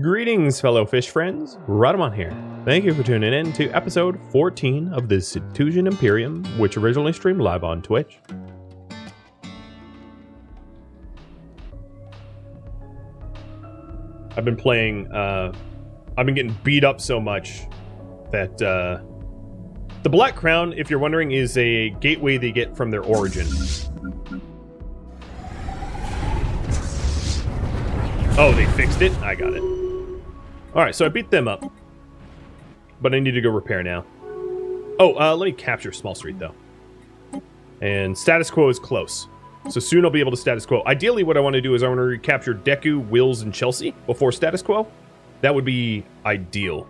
Greetings, fellow fish friends. Rhadamant here. Thank you for tuning in to episode 14 of the Cetusian Imperium, which originally streamed live on Twitch. I've been playing, I've been getting beat up so much that, the Black Crown, if you're wondering, is a gateway they get from their origin. Oh, they fixed it? I got it. Alright, so I beat them up. But I need to go repair now. Oh, let me capture Small Street, though. And status quo is close. So soon I'll be able to status quo. Ideally, what I want to do is I want to recapture Deku, Wills, and Chelsea before status quo. That would be ideal.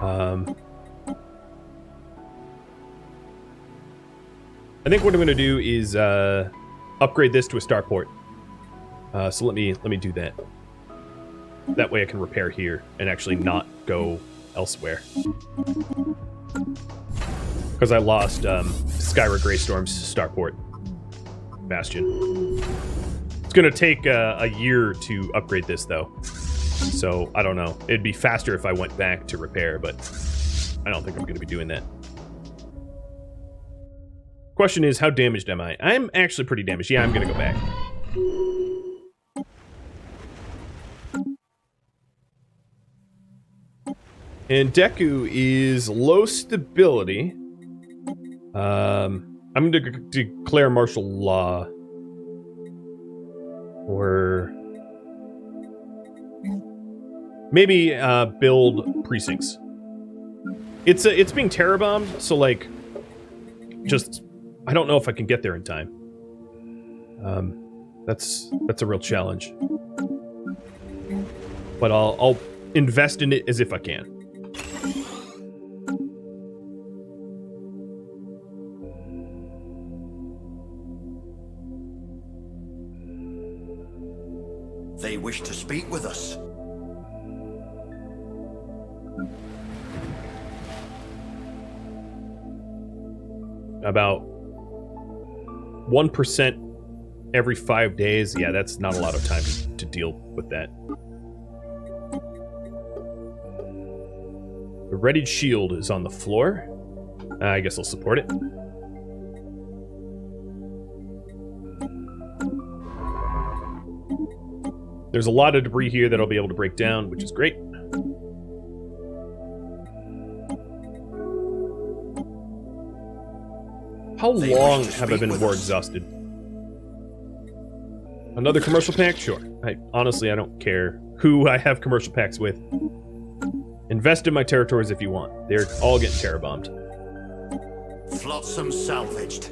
I think what I'm going to do is upgrade this to a starport. So let me do that. That way I can repair here and actually not go elsewhere. Because I lost Skyra Greystorm's starport bastion. It's going to take a year to upgrade this, though. So, I don't know. It'd be faster if I went back to repair, but I don't think I'm going to be doing that. Question is, how damaged am I? I'm actually pretty damaged. Yeah, I'm going to go back. And Deku is low stability. I'm going to declare martial law. Or maybe build precincts. It's being terror bombed, so like, just I don't know if I can get there in time. That's a real challenge. But I'll invest in it as if I can. They wish to speak with us. About 1% every 5 days. Yeah, that's not a lot of time to deal with that. The readied shield is on the floor. I guess I'll support it. There's a lot of debris here that I'll be able to break down, which is great. How long have I been war exhausted? Another commercial pack? Sure. Honestly, I don't care who I have commercial packs with. Invest in my territories if you want. They're all getting terror bombed. Flotsam salvaged.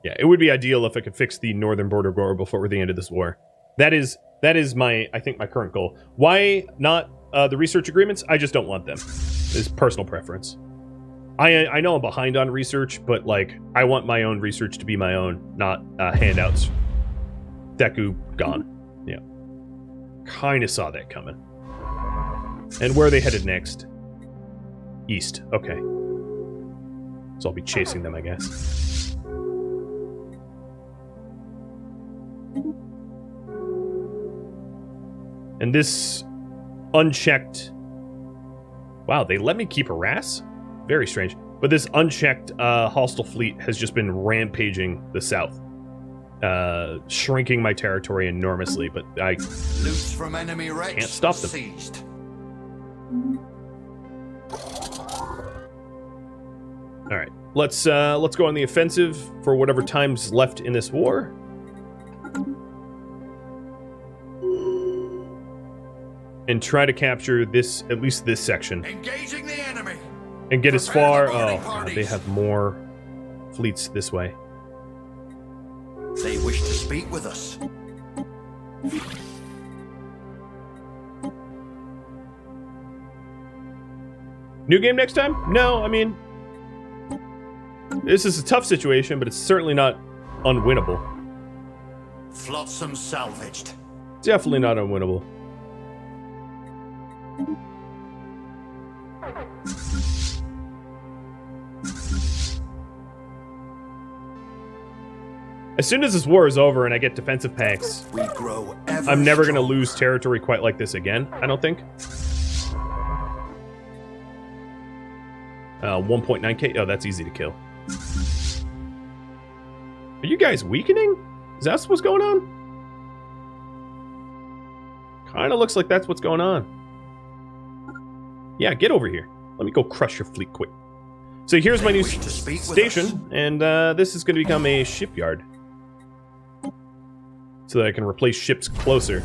Yeah, it would be ideal if I could fix the northern border gore before the end of this war. That is my, I think, my current goal. Why not the research agreements? I just don't want them. It's personal preference. I know I'm behind on research, but like I want my own research to be my own, not handouts. Deku gone. Yeah, kind of saw that coming. And where are they headed next? East. Okay. So I'll be chasing them, I guess. And this unchecked... Wow, they let me keep harass? Very strange. But this unchecked hostile fleet has just been rampaging the south. Shrinking my territory enormously, but I Loots from enemy can't stop them. Seized. Alright, let's go on the offensive for whatever time's left in this war. And try to capture this, at least this section. Engaging the enemy. And get as far... Oh, God, they have more fleets this way. They wish to speak with us. New game next time? No, I mean... This is a tough situation, but it's certainly not unwinnable. Flotsam salvaged. Definitely not unwinnable. As soon as this war is over and I get defensive packs, We grow ever I'm never going to stronger. lose territory quite like this again, I don't think. 1.9k. Oh, that's easy to kill. Are you guys weakening? Is that what's going on? Kind of looks like that's what's going on. Yeah, get over here. Let me go crush your fleet quick. So here's my new Wish to speak with station, us? and this is going to become a shipyard. So that I can replace ships closer.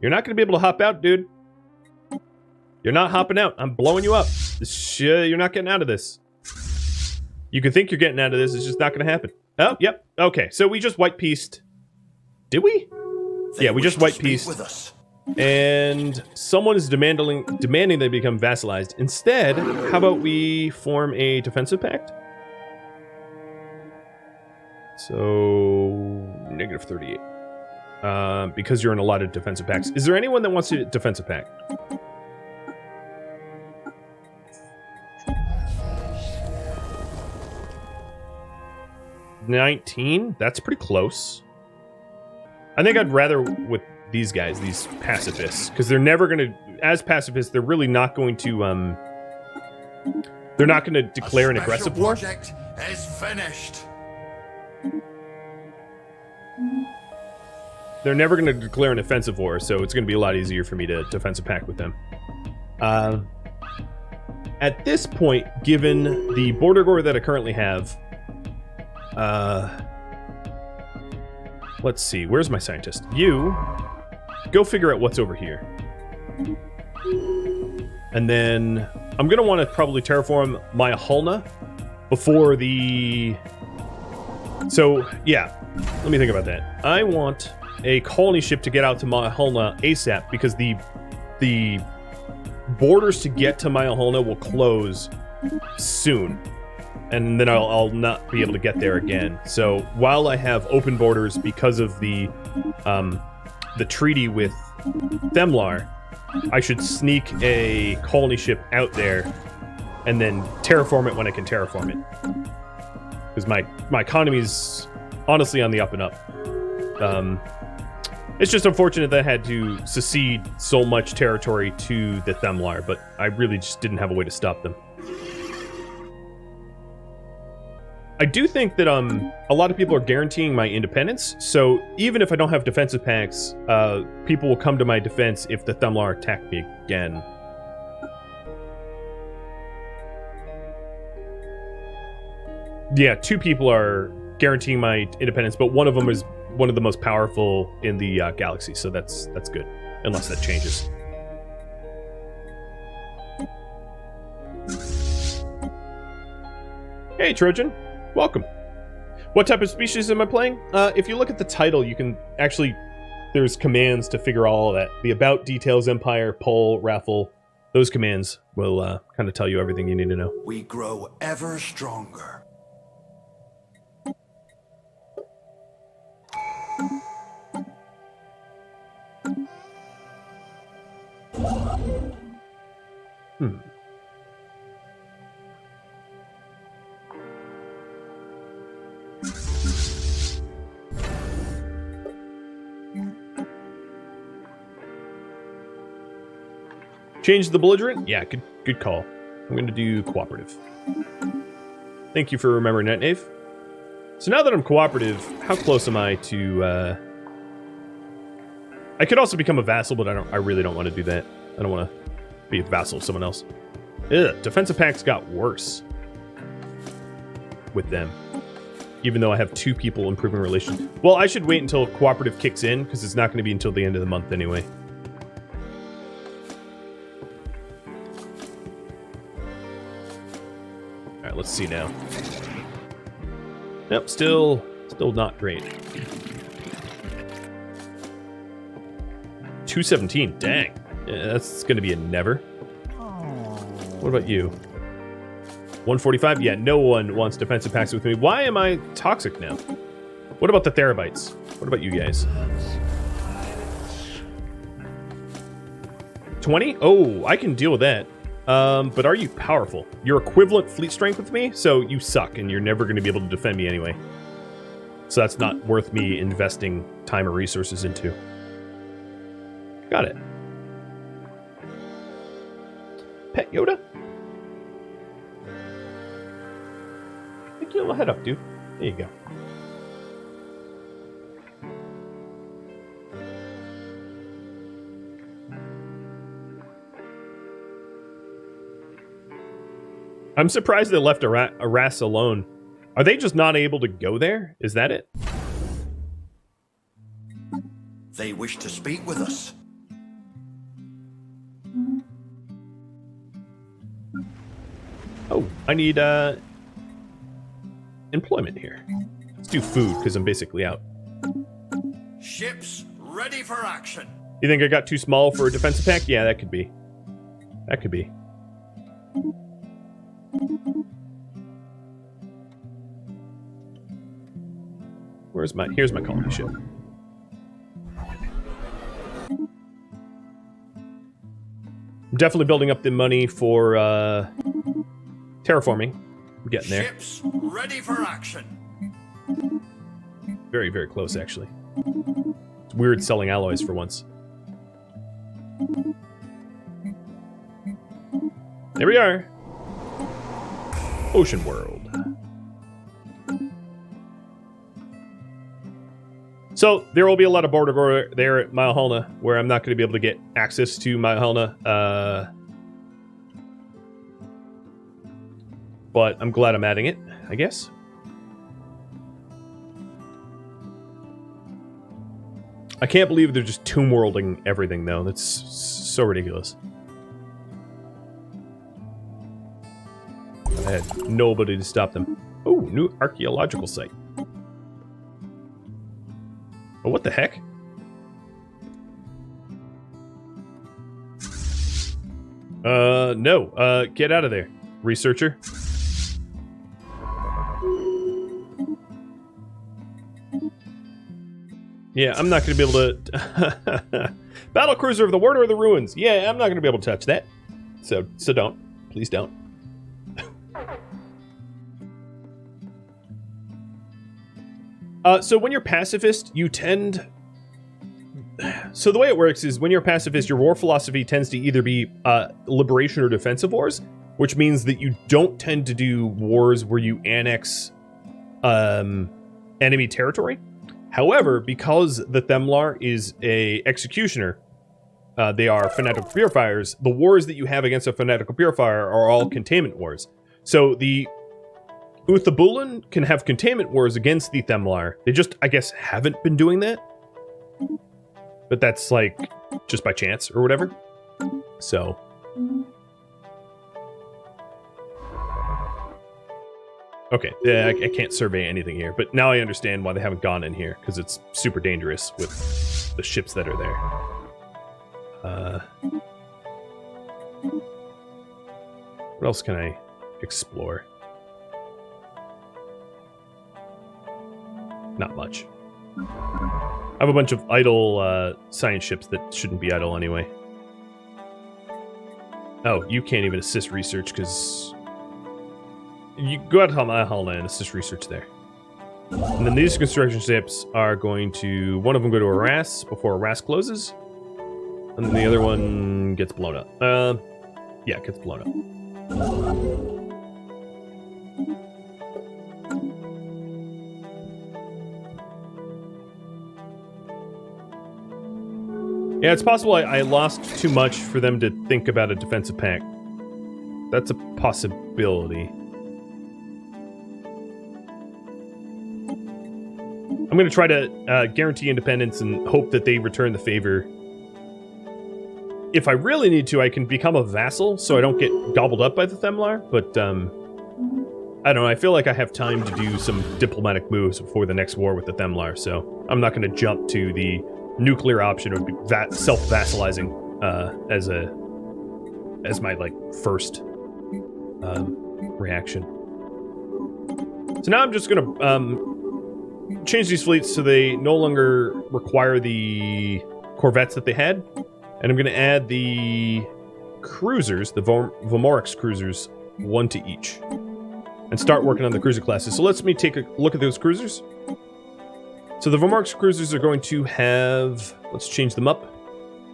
You're not going to be able to hop out, dude. You're not hopping out. I'm blowing you up. You're not getting out of this. You can think you're getting out of this. It's just not going to happen. Oh, yep. Okay, so we just white pieced. Did we? They Yeah, we wish just to white speak pieced. with us. And someone is demanding they become vassalized. Instead, how about we form a defensive pact? So, negative 38. Because you're in a lot of defensive pacts. Is there anyone that wants a defensive pact? $19? That's pretty close. I think I'd rather with these guys, these pacifists, because they're never going to, as pacifists, they're really not going to, they're not going to declare an aggressive war. Project is finished. They're never going to declare an offensive war, so it's going to be a lot easier for me to defensive pact with them. At this point, given the border gore that I currently have, let's see, where's my scientist? You go figure out what's over here. And then I'm going to want to probably terraform Myahulna before the... So, yeah, let me think about that. I want a colony ship to get out to Myahulna ASAP because the borders to get to Myahulna will close soon. And then I'll not be able to get there again. So while I have open borders because of the treaty with Themlar, I should sneak a colony ship out there and then terraform it when I can terraform it. Because my economy's honestly on the up and up. It's just unfortunate that I had to secede so much territory to the Themlar, but I really just didn't have a way to stop them. I do think that a lot of people are guaranteeing my independence, so even if I don't have defensive packs, people will come to my defense if the Themlar attack me again. Yeah, 2 people are guaranteeing my independence, but one of them is one of the most powerful in the galaxy, so that's good, unless that changes. Hey, Trojan. Welcome. What type of species am I playing? If you look at the title, you can actually... There's commands to figure all of that. The About, Details, Empire, Poll, Raffle. Those commands will kind of tell you everything you need to know. We grow ever stronger. Change the belligerent? Yeah, good call. I'm going to do cooperative. Thank you for remembering that, Nave. So now that I'm cooperative, how close am I to... I could also become a vassal, but I really don't want to do that. I don't want to be a vassal of someone else. Ugh, defensive pacts got worse with them. Even though I have 2 people improving relations. Well, I should wait until cooperative kicks in, because it's not going to be until the end of the month anyway. Alright, let's see now. Nope, still not great. 217, dang. Yeah, that's going to be a never. What about you? 145? Yeah, no one wants defensive packs with me. Why am I toxic now? What about the Therabytes? What about you guys? 20? Oh, I can deal with that. But are you powerful? You're equivalent fleet strength with me, so you suck, and you're never going to be able to defend me anyway. So that's not worth me investing time or resources into. Got it. Pet Yoda? Pick your little head up, dude. There you go. I'm surprised they left Aras alone. Are they just not able to go there? Is that it? They wish to speak with us. Oh, I need employment here. Let's do food, because I'm basically out. Ships ready for action. You think I got too small for a defensive pack? Yeah, that could be. That could be. Here's my colony ship. I'm definitely building up the money for terraforming. I'm getting there. Ships ready for action. Very, very close, actually. It's weird selling alloys for once. There we are. Ocean World. So, there will be a lot of border there at Mile where I'm not going to be able to get access to Mile but I'm glad I'm adding it, I guess. I can't believe they're just tomb worlding everything, though. That's so ridiculous. I had nobody to stop them. Oh, new archaeological site. Oh, what the heck? No. Get out of there, researcher. Yeah, I'm not going to be able to... Battlecruiser of the Warder of the Ruins. Yeah, I'm not going to be able to touch that. So don't. Please don't. So when you're pacifist, you tend... So the way it works is when you're a pacifist, your war philosophy tends to either be liberation or defensive wars, which means that you don't tend to do wars where you annex enemy territory. However, because the Themlar is a executioner, they are fanatical purifiers, the wars that you have against a fanatical purifier are all containment wars. So the Uthabulan can have containment wars against the Themlar. They just, I guess, haven't been doing that. But that's, like, just by chance or whatever. So. Okay, yeah, I can't survey anything here. But now I understand why they haven't gone in here. Because it's super dangerous with the ships that are there. What else can I explore? Not much. I have a bunch of idle science ships that shouldn't be idle anyway. Oh, you can't even assist research because you go out to Halna and assist research there. And then these construction ships are going to, one of them go to Aras before Aras closes, and then the other one gets blown up. Yeah, it gets blown up. Yeah, it's possible I lost too much for them to think about a defensive pact. That's a possibility. I'm going to try to guarantee independence and hope that they return the favor. If I really need to, I can become a vassal so I don't get gobbled up by the Themlar, but I don't know, I feel like I have time to do some diplomatic moves before the next war with the Themlar, so I'm not going to jump to the nuclear option of self-vassalizing as my like first reaction. So now I'm just gonna change these fleets so they no longer require the corvettes that they had, and I'm gonna add the cruisers, the Vomorix cruisers, 1 to each. And start working on the cruiser classes. So let me take a look at those cruisers. So the Vomorix cruisers are going to have, let's change them up,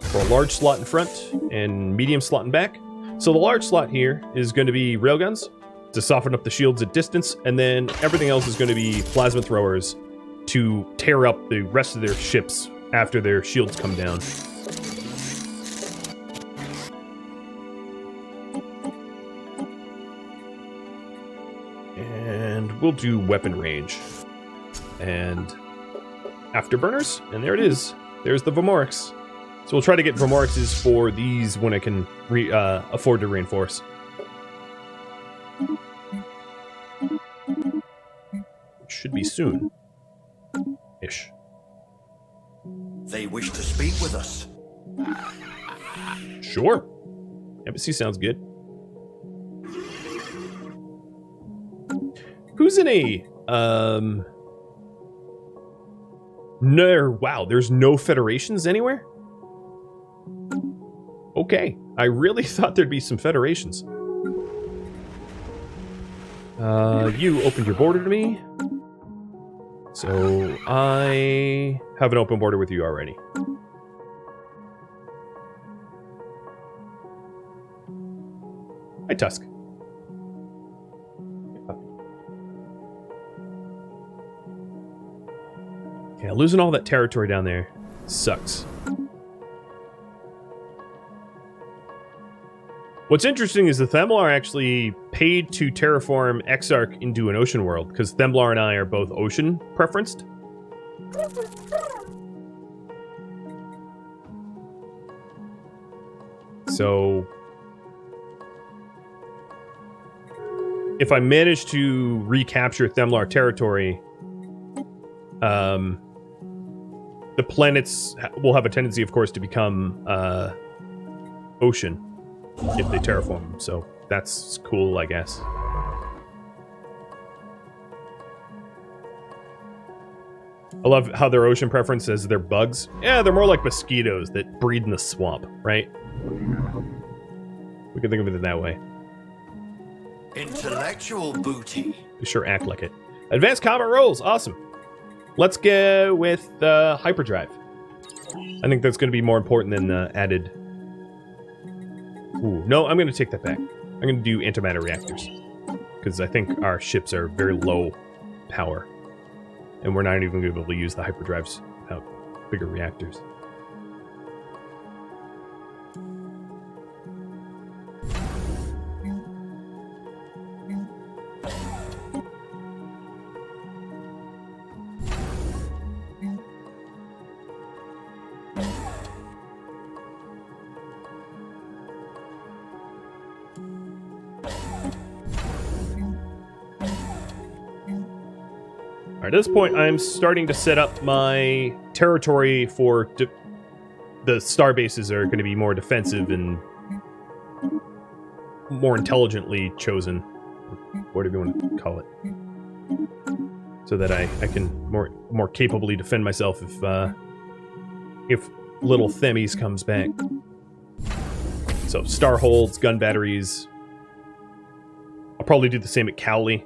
for a large slot in front and medium slot in back. So the large slot here is going to be railguns to soften up the shields at distance, and then everything else is going to be plasma throwers to tear up the rest of their ships after their shields come down. And we'll do weapon range. And afterburners, and there it is. There's the Vomorix. So we'll try to get Vomorixes for these when I can afford to reinforce. Should be soon. Ish. They wish to speak with us. Sure. Embassy sounds good. Who's in a no, wow, there's no federations anywhere? Okay, I really thought there'd be some federations. You opened your border to me. So I have an open border with you already. Hi, Tusk. Yeah, losing all that territory down there sucks. What's interesting is the Themlar actually paid to terraform Exarch into an ocean world, because Themlar and I are both ocean preferenced. So if I manage to recapture Themlar territory, the planets will have a tendency, of course, to become ocean if they terraform them. So that's cool, I guess. I love how their ocean preference says they're bugs. Yeah, they're more like mosquitoes that breed in the swamp, right? We can think of it that way. Intellectual booty. They sure act like it. Advanced combat rolls, awesome. Let's go with hyperdrive. I think that's going to be more important than added. Ooh, no, I'm going to take that back. I'm going to do antimatter reactors, because I think our ships are very low power, and we're not even going to be able to use the hyperdrives without bigger reactors. At this point, I'm starting to set up my territory for the star bases are going to be more defensive and more intelligently chosen, whatever you want to call it, so that I can more capably defend myself if little Themis comes back. So star holds, gun batteries. I'll probably do the same at Cowley.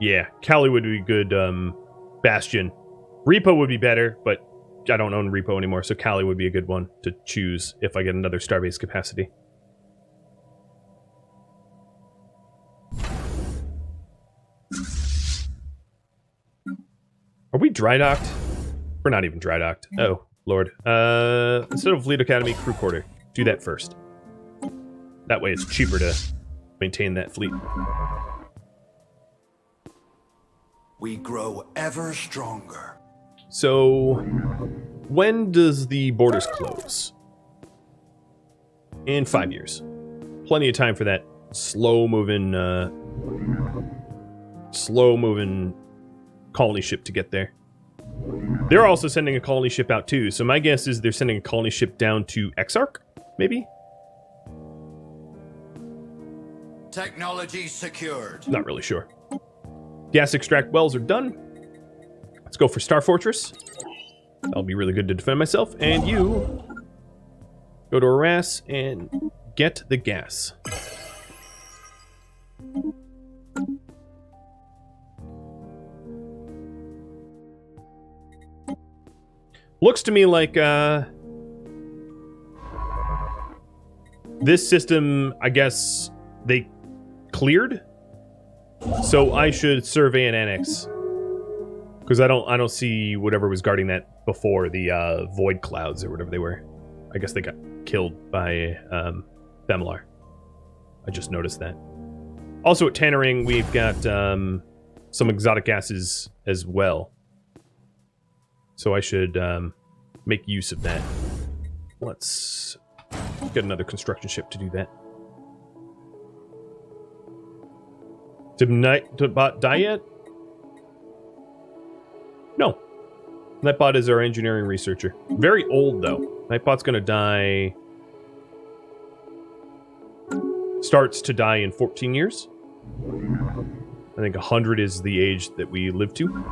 Yeah, Cali would be good. Bastion. Repo would be better, but I don't own Repo anymore, so Cali would be a good one to choose if I get another Starbase capacity. Are we dry docked? We're not even dry docked. Oh, Lord. Instead of Fleet Academy, Crew Quarter. Do that first. That way it's cheaper to maintain that fleet. We grow ever stronger. So, when does the borders close? In 5 years. Plenty of time for that slow-moving colony ship to get there. They're also sending a colony ship out too, so my guess is they're sending a colony ship down to Exarch, maybe? Technology secured. Not really sure. Gas extract wells are done. Let's go for Star Fortress. That'll be really good to defend myself. And you Go to harass and get the gas. Looks to me like this system, I guess, they cleared. So I should survey and annex. Because I don't see whatever was guarding that before, the void clouds or whatever they were. I guess they got killed by Themlar. I just noticed that. Also at Tannering, we've got some exotic gases as well. So I should make use of that. Let's get another construction ship to do that. Did Nightbot die yet? No. Nightbot is our engineering researcher. Very old, though. Nightbot's gonna die... Starts to die in 14 years. I think 100 is the age that we live to.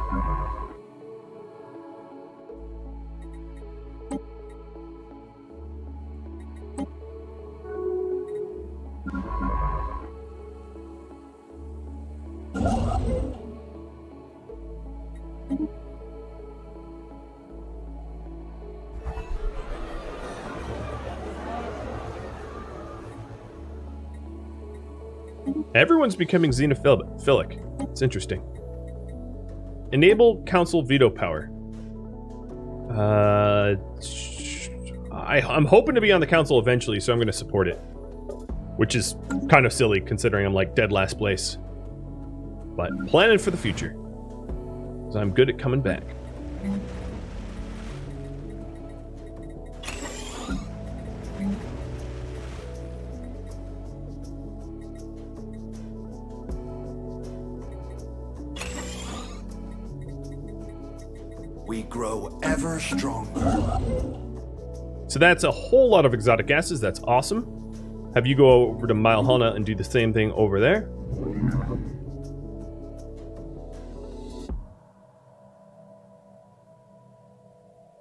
Everyone's becoming xenophilic. It's interesting. Enable council veto power. I'm hoping to be on the council eventually, so I'm going to support it. Which is kind of silly, considering I'm like dead last place. But planning for the future. Because I'm good at coming back. We grow ever stronger. So that's a whole lot of exotic gases. That's awesome. Have you go over to Milehana and do the same thing over there.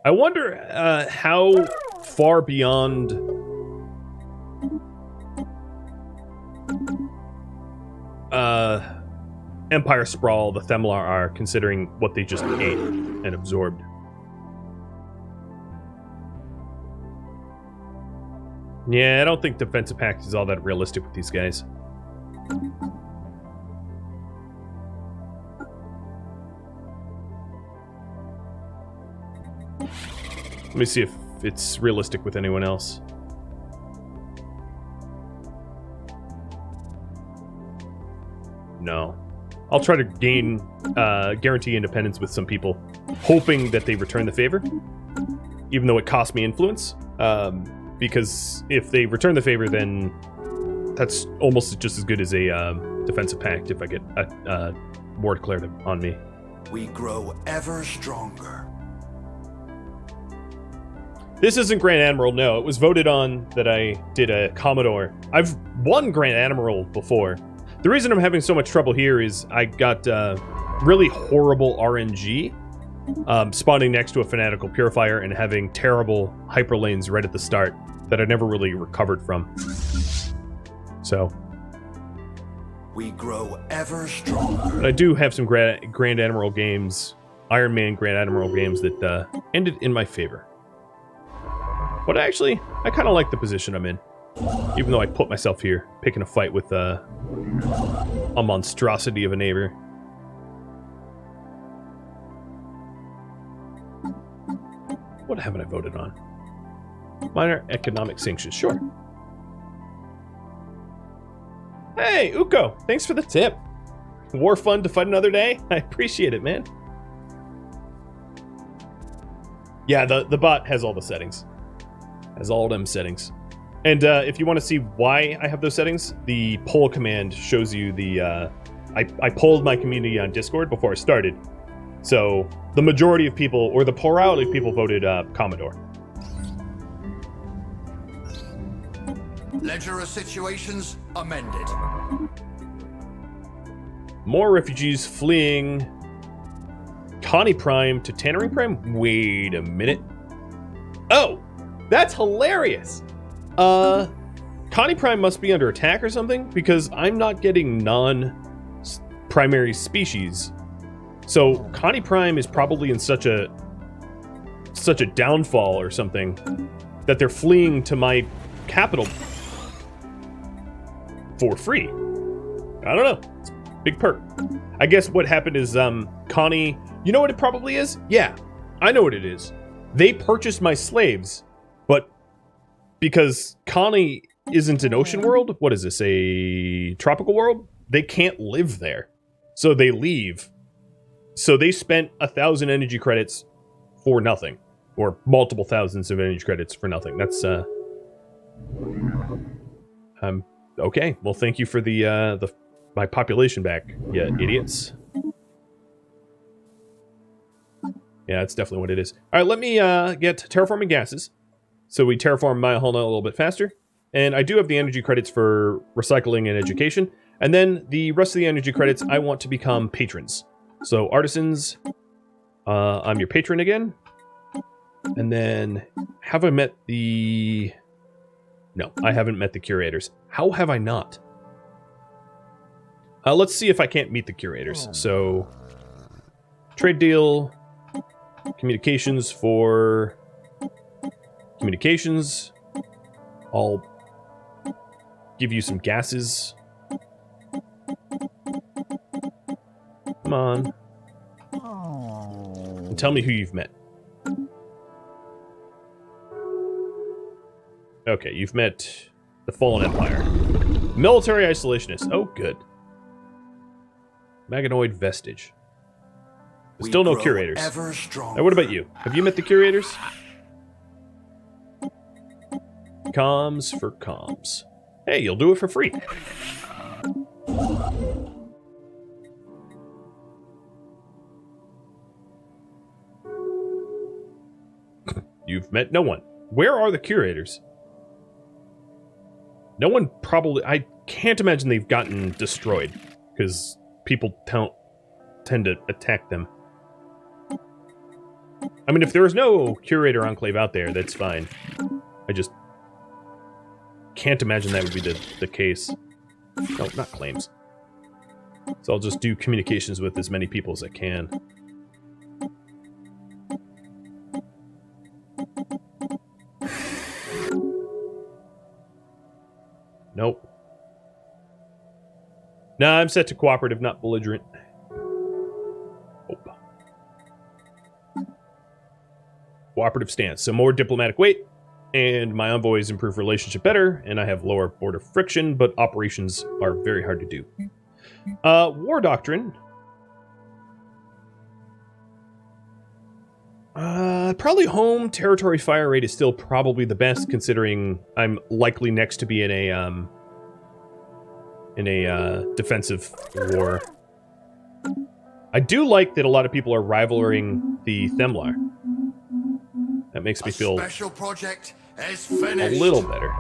I wonder how far beyond Empire Sprawl the Themlar are, considering what they just ate and absorbed. Yeah, I don't think Defensive Pact is all that realistic with these guys. Let me see if it's realistic with anyone else. No. I'll try to gain guarantee independence with some people, hoping that they return the favor, even though it costs me influence. Because if they return the favor, then that's almost just as good as a defensive pact if I get a war declared on me. We grow ever stronger. This isn't Grand Admiral, no. It was voted on that I did a Commodore. I've won Grand Admiral before. The reason I'm having so much trouble here is I got really horrible RNG, spawning next to a Fanatical Purifier and having terrible hyperlanes right at the start that I never really recovered from. So. We grow ever stronger. But I do have some Grand Admiral games, Iron Man Grand Admiral games that ended in my favor. But actually, I kind of like the position I'm in. Even though I put myself here, picking a fight with a monstrosity of a neighbor. What haven't I voted on? Minor economic sanctions, sure. Hey, Uko, thanks for the tip. War fun to fight another day? I appreciate it, man. Yeah, the bot has all the settings. Has all them settings. And if you want to see why I have those settings, the poll command shows you the... I polled my community on Discord before I started. So the majority of people, or the plurality of people, voted Commodore. Ledger of situations amended. More refugees fleeing Connie Prime to Tannering Prime? Wait a minute. Oh, that's hilarious. Connie Prime must be under attack or something, because I'm not getting non-primary species. So Connie Prime is probably in such a downfall or something that they're fleeing to my capital for free. I don't know. It's a big perk. I guess what happened is Connie, you know what it probably is? Yeah, I know what it is. They purchased my slaves, but because Connie isn't an ocean world, what is this, a tropical world? They can't live there. So they leave. So they spent 1,000 energy credits for nothing. Or multiple thousands of energy credits for nothing. That's, okay. Well, thank you for my population back, you idiots. Yeah, that's definitely what it is. All right, let me get terraforming gases. So we terraform Maya Hulna a little bit faster. And I do have the energy credits for recycling and education. And then the rest of the energy credits, I want to become patrons. So artisans, I'm your patron again. And then, have I met the... No, I haven't met the curators. How have I not? Let's see if I can't meet the curators. So, trade deal, communications for... Communications. I'll give you some gases. Come on. And tell me who you've met. Okay, you've met the Fallen Empire. Military isolationists. Oh, good. Maganoid vestige. Still no curators. Now, what about you? Have you met the curators? Comms for comms. Hey, you'll do it for free. You've met no one. Where are the curators? No one probably... I can't imagine they've gotten destroyed, because people tend to attack them. I mean, if there was no curator enclave out there, that's fine. I just can't imagine that would be the case. No, not claims. So I'll just do communications with as many people as I can. Nope. Nah, I'm set to cooperative, not belligerent. Nope. Cooperative stance. So more diplomatic weight, and my envoys improve relationship better, and I have lower border friction, but operations are very hard to do. War doctrine. Probably home territory fire rate is still probably the best, considering I'm likely next to be in a defensive war. I do like that a lot of people are rivaling the Themlar. That makes me feel special project is finished. A little better.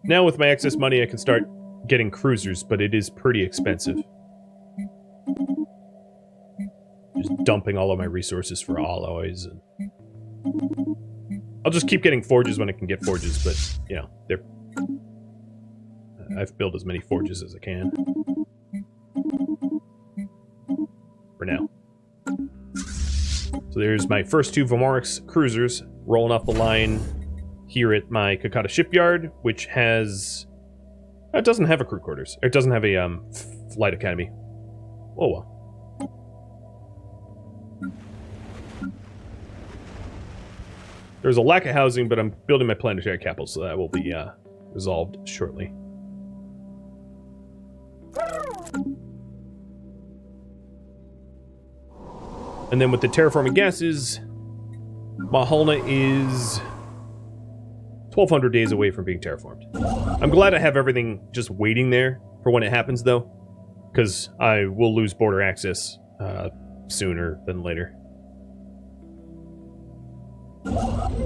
Now with my excess money, I can start getting cruisers, but it is pretty expensive. Just dumping all of my resources for alloys. And I'll just keep getting forges when I can get forges, but, you know, they're... I've built as many forges as I can. For now. So there's my first two Vomorix cruisers rolling off the line here at my Kakata shipyard, which has... It doesn't have a crew quarters. It doesn't have a flight academy. Oh well. There's a lack of housing, but I'm building my planetary capital, so that will be resolved shortly. And then with the terraforming gases, Mahalna is 1,200 days away from being terraformed. I'm glad I have everything just waiting there for when it happens, though, because I will lose border access sooner than later.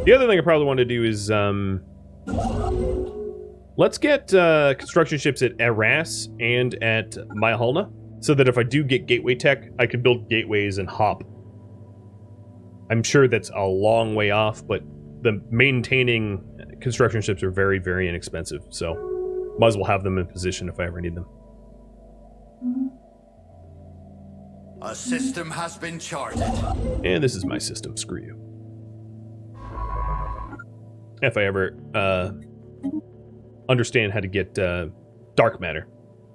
The other thing I probably want to do is let's get construction ships at Eras and at Myhalna, so that if I do get gateway tech, I can build gateways and hop. I'm sure that's a long way off, but the maintaining construction ships are very, very inexpensive, so might as well have them in position if I ever need them. A system has been charted. And this is my system, screw you. If I ever understand how to get dark matter.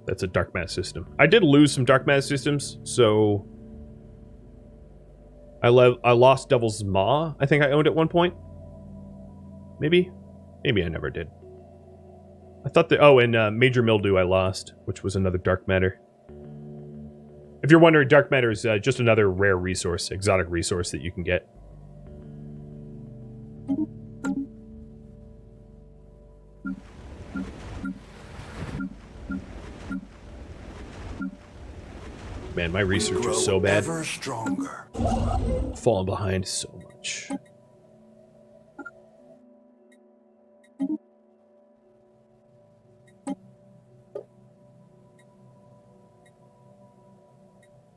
That's a dark matter system. I did lose some dark matter systems, so I lost Devil's Maw. I think I owned at one point. Maybe I never did. I thought that. Oh, and Major Mildew I lost, which was another dark matter. If you're wondering, dark matter is just another rare resource, exotic resource that you can get. Man, my research is so bad. Ever stronger. Falling behind so much.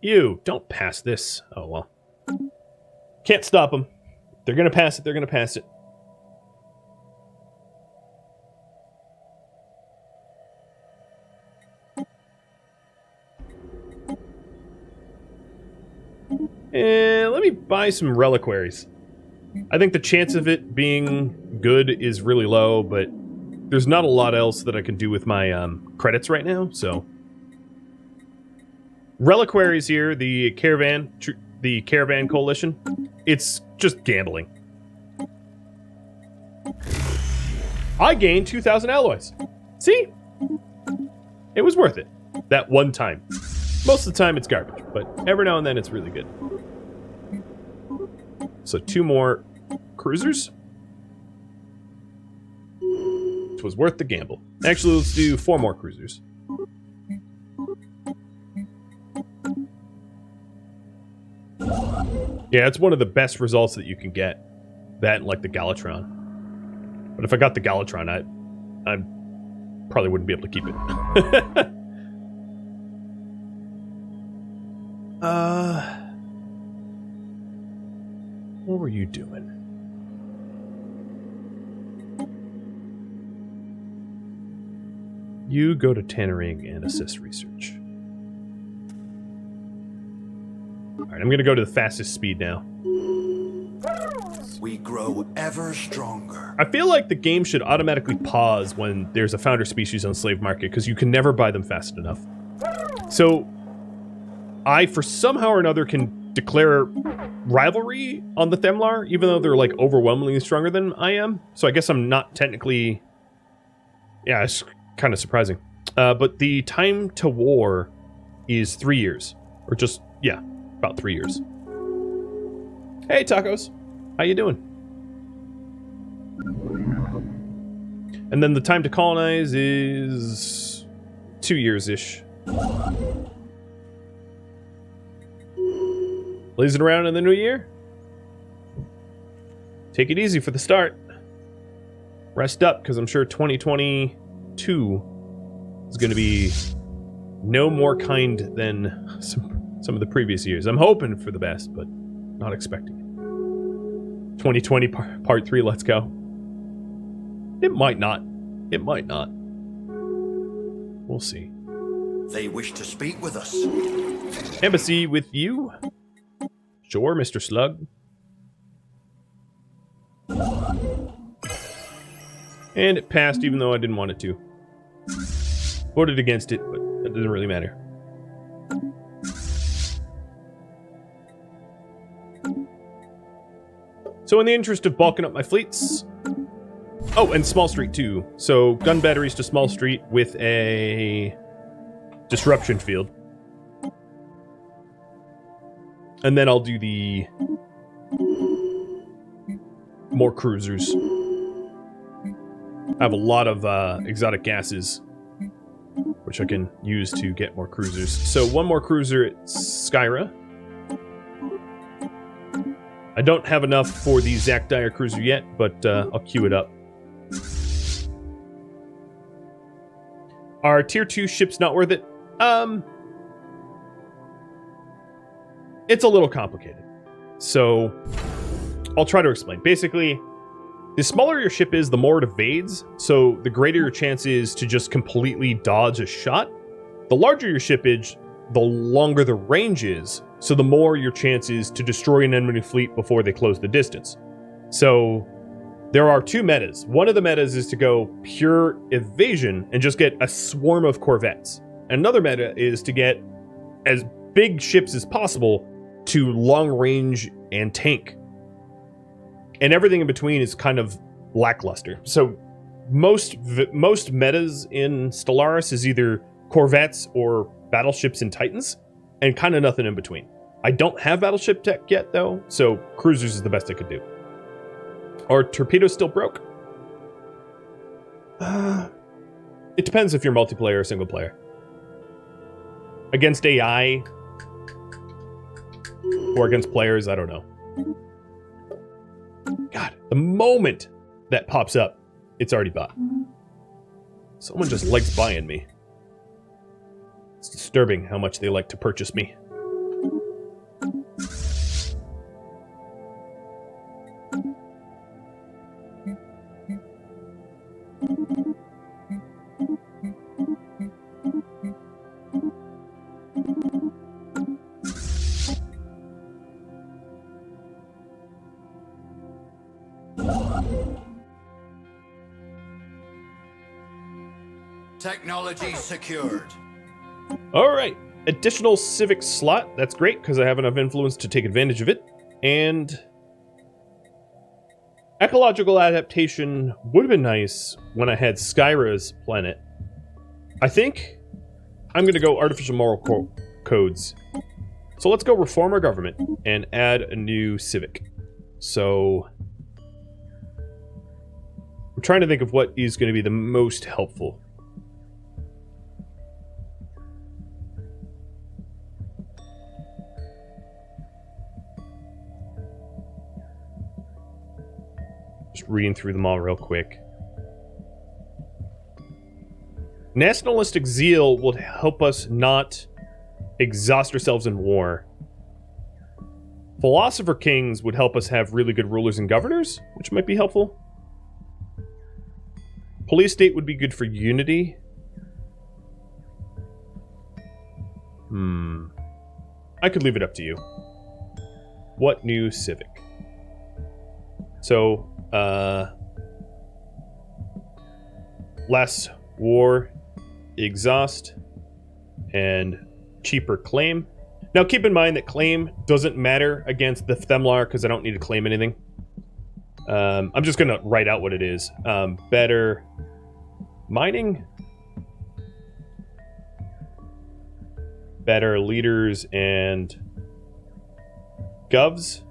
You, don't pass this. Oh, well. Can't stop them. They're gonna pass it, they're gonna pass it. Let me buy some reliquaries. I think the chance of it being good is really low, but there's not a lot else that I can do with my credits right now, so... Reliquaries here, the caravan coalition, it's just gambling. I gained 2,000 alloys. See? It was worth it. That one time. Most of the time it's garbage, but every now and then it's really good. So 2 more cruisers. Which was worth the gamble. Actually, let's do 4 more cruisers. Yeah, it's one of the best results that you can get. That and, like, the Galatron. But if I got the Galatron, I probably wouldn't be able to keep it. What were you doing? You go to Tannering and assist research. Alright, I'm gonna go to the fastest speed now. We grow ever stronger. I feel like the game should automatically pause when there's a founder species on slave market, because you can never buy them fast enough. So, I, for somehow or another, can declare rivalry on the Themlar, even though they're, like, overwhelmingly stronger than I am. So I guess I'm not technically... Yeah, it's kind of surprising. But the time to war is 3 years. Or just, yeah, about 3 years. Hey, Tacos. How you doing? And then the time to colonize is 2 years-ish. Blazing around in the new year? Take it easy for the start. Rest up, because I'm sure 2022 is going to be no more kind than some of the previous years. I'm hoping for the best, but not expecting it. 2020 part 3, let's go. It might not. It might not. We'll see. They wish to speak with us. Embassy with you? Sure, Mr. Slug. And it passed even though I didn't want it to. Voted against it, but it doesn't really matter. So in the interest of bulking up my fleets... Oh, and Small Street too. So gun batteries to Small Street with a disruption field. And then I'll do the more cruisers. I have a lot of exotic gases, which I can use to get more cruisers. So one more cruiser at Skyra. I I don't have enough for the Zach Dyer cruiser yet, but I'll queue it up. Are tier 2 ships not worth it? It's a little complicated. So I'll try to explain. Basically, the smaller your ship is, the more it evades, so the greater your chance is to just completely dodge a shot. The larger your ship is, the longer the range is, so the more your chance is to destroy an enemy fleet before they close the distance. So there are two metas. One of the metas is to go pure evasion and just get a swarm of corvettes. Another meta is to get as big ships as possible to long range and tank. And everything in between is kind of lackluster. So most metas in Stellaris is either corvettes or battleships and titans, and kind of nothing in between. I don't have battleship tech yet, though, so cruisers is the best I could do. Are torpedoes still broke? It depends if you're multiplayer or single player. Against AI or against players, I don't know. God, the moment that pops up, it's already bought. Someone just likes buying me. It's disturbing how much they like to purchase me. Technology secured. All right, additional Civic slot. That's great because I have enough influence to take advantage of it. And ecological adaptation would have been nice when I had Skyra's planet. I think I'm going to go artificial moral codes. So let's go reform our government and add a new Civic. So I'm trying to think of what is going to be the most helpful. Just reading through them all real quick. Nationalistic zeal will help us not exhaust ourselves in war. Philosopher kings would help us have really good rulers and governors, which might be helpful. Police state would be good for unity. I could leave it up to you. What new Civic? So, less war, exhaust, and cheaper claim. Now, keep in mind that claim doesn't matter against the Themlar because I don't need to claim anything. I'm just going to write out what it is. Better mining. Better leaders and govs.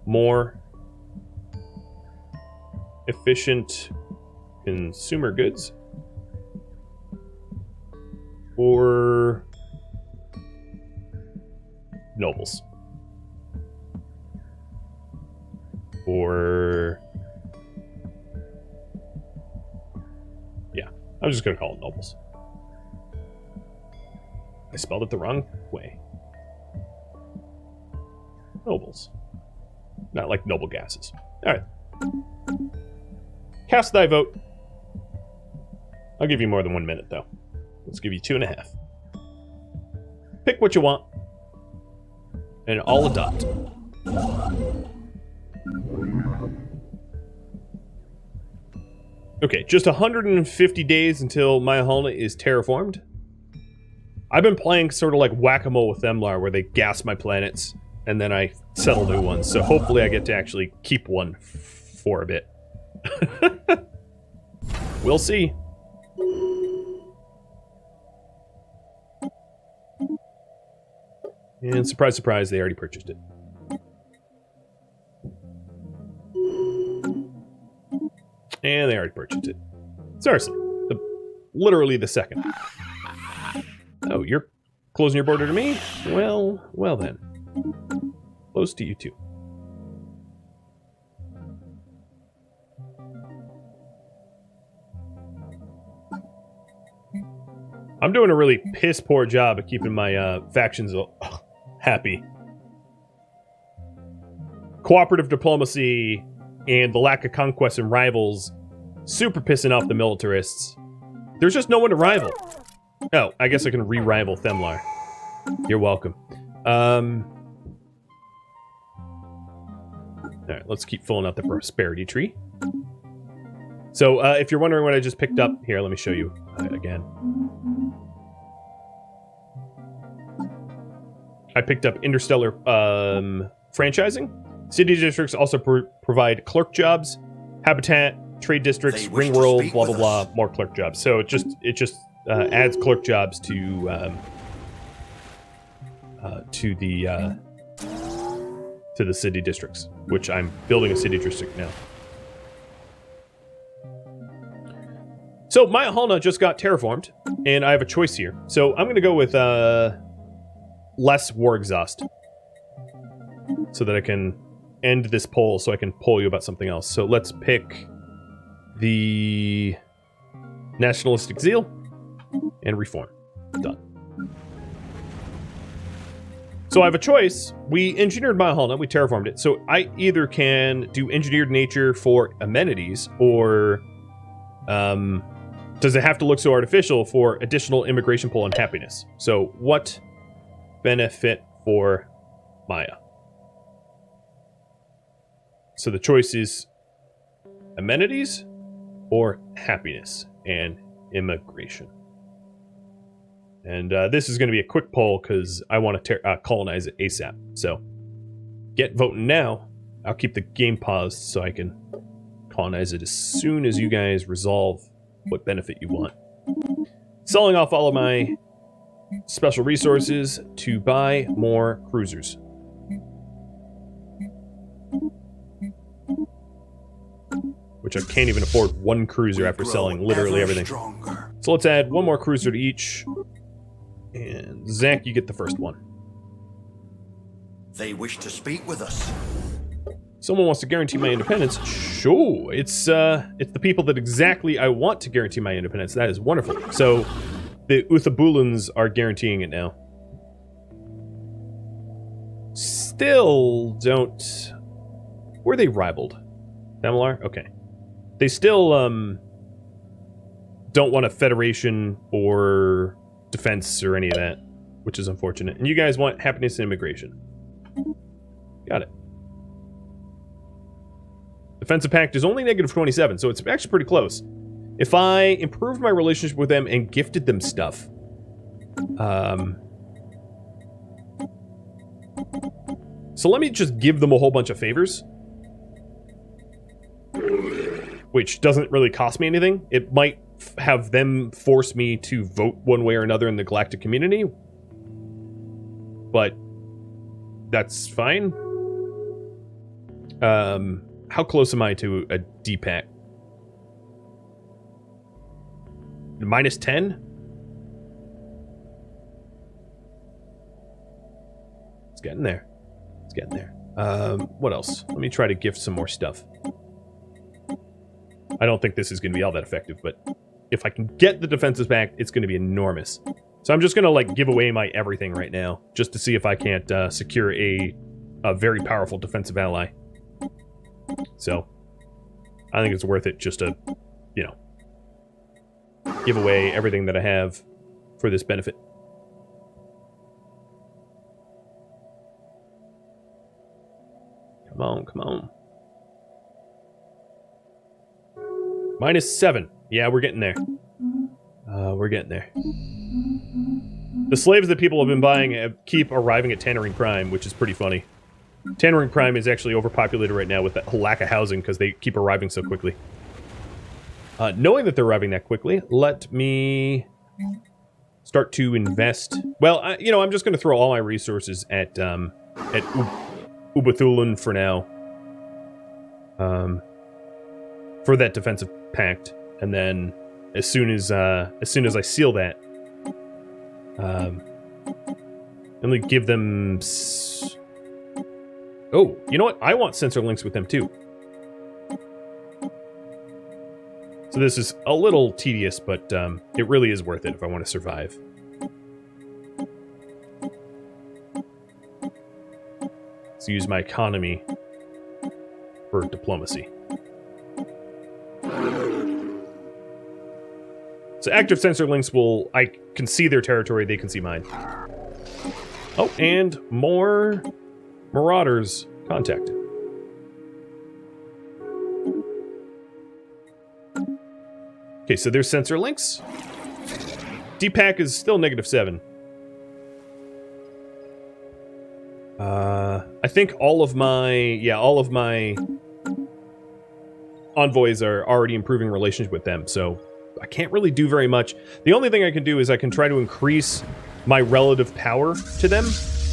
More efficient consumer goods, or nobles, or yeah, I'm just gonna call it nobles. I spelled it the wrong way. Nobles. Not like noble gases. Alright. Cast thy vote. I'll give you more than 1 minute, though. Let's give you 2.5. Pick what you want. And I'll adopt. Okay, just 150 days until Mayahalna is terraformed. I've been playing sort of like whack-a-mole with Themlar, where they gas my planets, and then I settle new ones. So hopefully I get to actually keep one for a bit. We'll see. And surprise, surprise, they already purchased it. And they already purchased it. Seriously. Literally the second. Oh, you're closing your border to me? Well then. Close to you too. I'm doing a really piss poor job of keeping my factions happy. Cooperative diplomacy and the lack of conquest and rivals super pissing off the militarists. There's just no one to rival. Oh, I guess I can re-rival Themlar. You're welcome. Alright, let's keep filling out the prosperity tree. So, if you're wondering what I just picked up, here, let me show you again. I picked up interstellar franchising. City districts also provide clerk jobs, habitat, trade districts, ring world, blah blah blah, more clerk jobs. So it just adds clerk jobs to the city districts, which I'm building a city district now. So Maya Halna just got terraformed, and I have a choice here. So I'm going to go with less war exhaust, so that I can end this poll, so I can poll you about something else. So let's pick the nationalistic zeal and reform. Done. So I have a choice. We engineered Maya Halna, we terraformed it. So I either can do engineered nature for amenities, or does it have to look so artificial for additional immigration pull and happiness? So what benefit for Maya? So the choice is amenities or happiness and immigration. And this is going to be a quick poll because I want to colonize it ASAP. So get voting now. I'll keep the game paused so I can colonize it as soon as you guys resolve what benefit you want. Selling off all of my special resources to buy more cruisers. Which I can't even afford one cruiser after selling literally everything. Stronger. So let's add one more cruiser to each. And Zach, you get the first one. They wish to speak with us. Someone wants to guarantee my independence. Sure, it's the people that exactly I want to guarantee my independence. That is wonderful. So the Uthabulans are guaranteeing it now. Still don't. Were they rivaled? Themlar? Okay. They still don't want a federation or defense or any of that, which is unfortunate. And you guys want happiness and immigration. Got it. Defensive pact is only negative 27, so it's actually pretty close. If I improved my relationship with them and gifted them stuff, so let me just give them a whole bunch of favors, which doesn't really cost me anything. It might have them force me to vote one way or another in the galactic community, but that's fine. How close am I to a D-pack? Minus 10? It's getting there. It's getting there. What else? Let me try to gift some more stuff. I don't think this is going to be all that effective, but if I can get the defenses back, it's going to be enormous. So I'm just going to, like, give away my everything right now, just to see if I can't secure a very powerful defensive ally. So, I think it's worth it just to, you know, give away everything that I have for this benefit. Come on, come on. Minus 7. Yeah, we're getting there. We're getting there. The slaves that people have been buying keep arriving at Tannering Prime, which is pretty funny. Tannering Prime is actually overpopulated right now with that lack of housing because they keep arriving so quickly. Knowing that they're arriving that quickly, let me start to invest. Well, I'm just going to throw all my resources at Ubathulan for now. For that defensive pact, and then as soon as I seal that. Only give them. Oh, you know what? I want sensor links with them too. So this is a little tedious, but it really is worth it if I want to survive. Let's use my economy for diplomacy. So active sensor links will... I can see their territory, they can see mine. Oh, and more marauders contacted. Okay, so there's sensor links. DPAC is still -7. I think all of my envoys are already improving relations with them, so I can't really do very much. The only thing I can do is I can try to increase my relative power to them,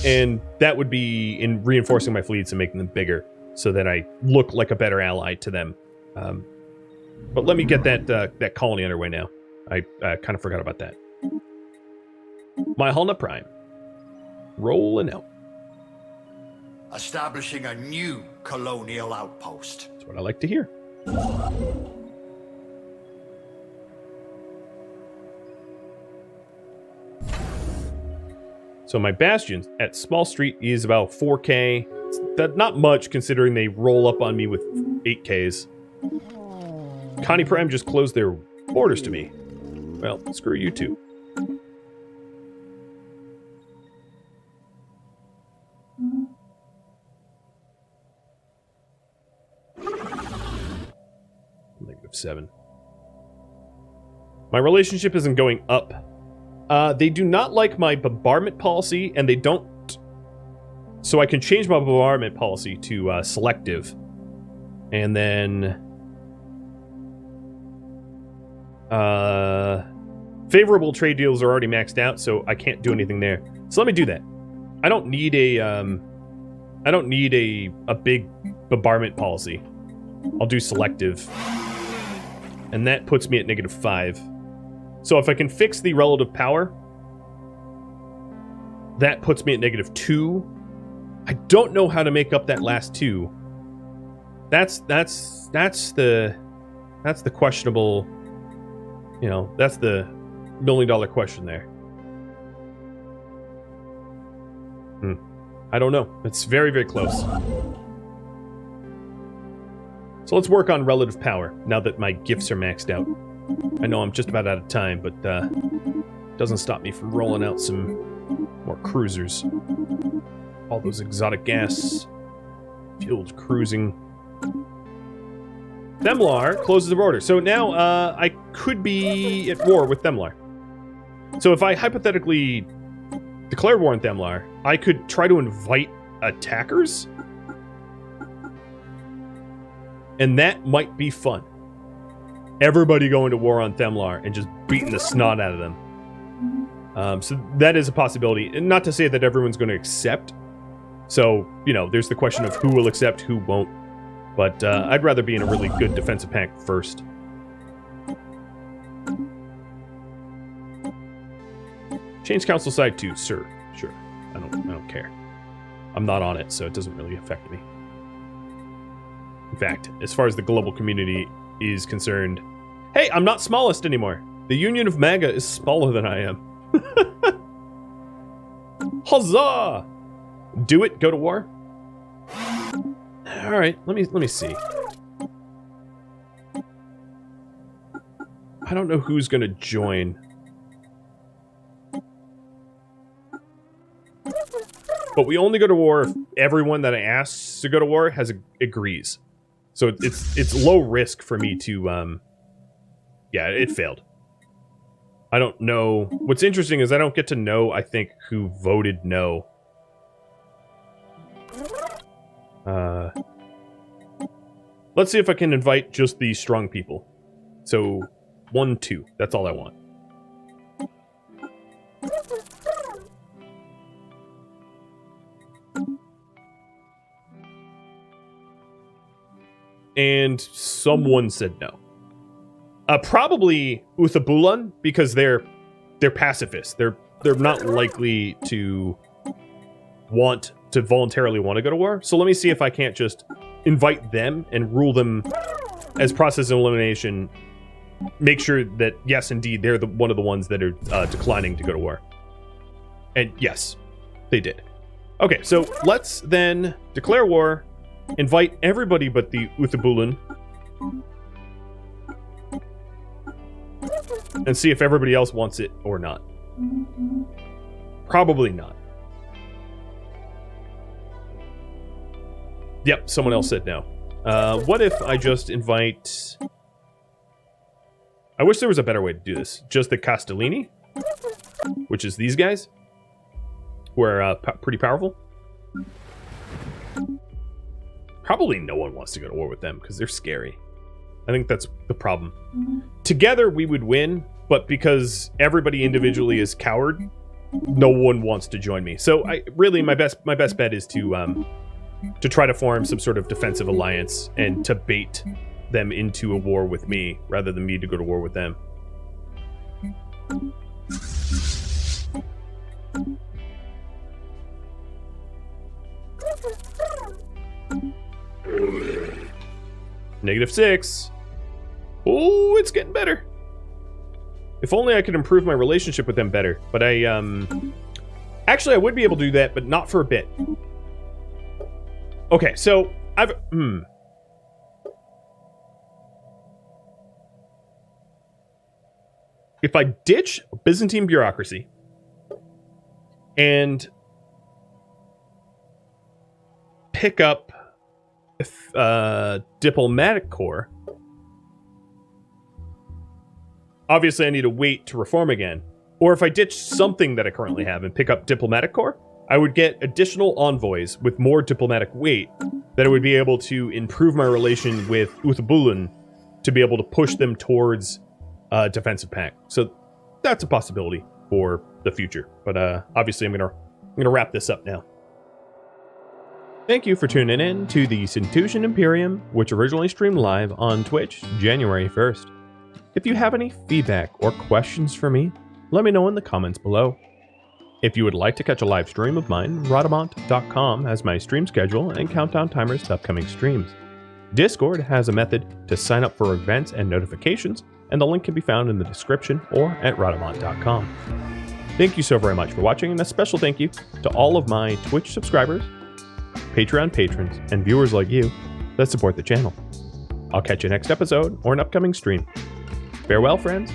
and that would be in reinforcing my fleets and making them bigger, so that I look like a better ally to them. But let me get that colony underway now. I kind of forgot about that. My Halna Prime. Rolling out. Establishing a new colonial outpost. That's what I like to hear. So my bastion at Small Street is about 4K. That's not much considering they roll up on me with 8Ks. Connie Prime just closed their borders to me. Well, screw you too. -7. My relationship isn't going up. They do not like my bombardment policy, and they don't... So I can change my bombardment policy to selective. And then... favorable trade deals are already maxed out, so I can't do anything there. So let me do that. I don't need a big bombardment policy. I'll do selective. And that puts me at -5. So if I can fix the relative power, that puts me at -2. I don't know how to make up that last 2. That's the questionable, you know, that's the $1 million question there. I don't know. It's very, very close. So let's work on relative power, now that my gifts are maxed out. I know I'm just about out of time, but doesn't stop me from rolling out some more cruisers. All those exotic gas fueled cruising. Themlar closes the border. So now I could be at war with Themlar. So if I hypothetically declare war on Themlar, I could try to invite attackers. And that might be fun. Everybody going to war on Themlar and just beating the snot out of them. So that is a possibility. And not to say that everyone's going to accept. So, you know, there's the question of who will accept, who won't. But I'd rather be in a really good defensive pact first. Change council side too, sir. Sure. I don't care. I'm not on it, so it doesn't really affect me. In fact, as far as the global community is concerned, hey, I'm not smallest anymore. The Union of MAGA is smaller than I am. Huzzah! Do it. Go to war. All right. Let me see. I don't know who's going to join. But we only go to war if everyone that I ask to go to war agrees. So it's low risk for me to, yeah, it failed. I don't know. What's interesting is I don't get to know, I think, who voted no. Let's see if I can invite just the strong people. So, 1, 2. That's all I want. And someone said no. Probably Uthabulon, because they're pacifists. They're not likely to voluntarily want to go to war. So let me see if I can't just invite them and rule them as process of elimination. Make sure that, yes, indeed, they're one of the ones that are declining to go to war. And yes, they did. Okay, so let's then declare war, invite everybody but the Uthabulon, and see if everybody else wants it or not. Probably not. Yep, someone else said no. What if I just invite... I wish there was a better way to do this. Just the Castellini, which is these guys, who are pretty powerful. Probably no one wants to go to war with them because they're scary. I think that's the problem. Together we would win, but because everybody individually is coward, no one wants to join me. So my best bet is to try to form some sort of defensive alliance and to bait them into a war with me rather than me to go to war with them. -6. Oh, it's getting better. If only I could improve my relationship with them better. But actually I would be able to do that, but not for a bit. Okay, so if I ditch Byzantine bureaucracy and pick up diplomatic corps, obviously I need to wait to reform again. Or if I ditch something that I currently have and pick up diplomatic corps, I would get additional envoys with more diplomatic weight that I would be able to improve my relation with Uthabulon to be able to push them towards defensive pact. So that's a possibility for the future. But obviously I'm gonna wrap this up now. Thank you for tuning in to the Cetusian Imperium, which originally streamed live on Twitch January 1st. If you have any feedback or questions for me, let me know in the comments below. If you would like to catch a live stream of mine, Rhadamant.com has my stream schedule and countdown timers to upcoming streams. Discord has a method to sign up for events and notifications, and the link can be found in the description or at Rhadamant.com. Thank you so very much for watching, and a special thank you to all of my Twitch subscribers, Patreon patrons, and viewers like you that support the channel. I'll catch you next episode or an upcoming stream. Farewell, friends.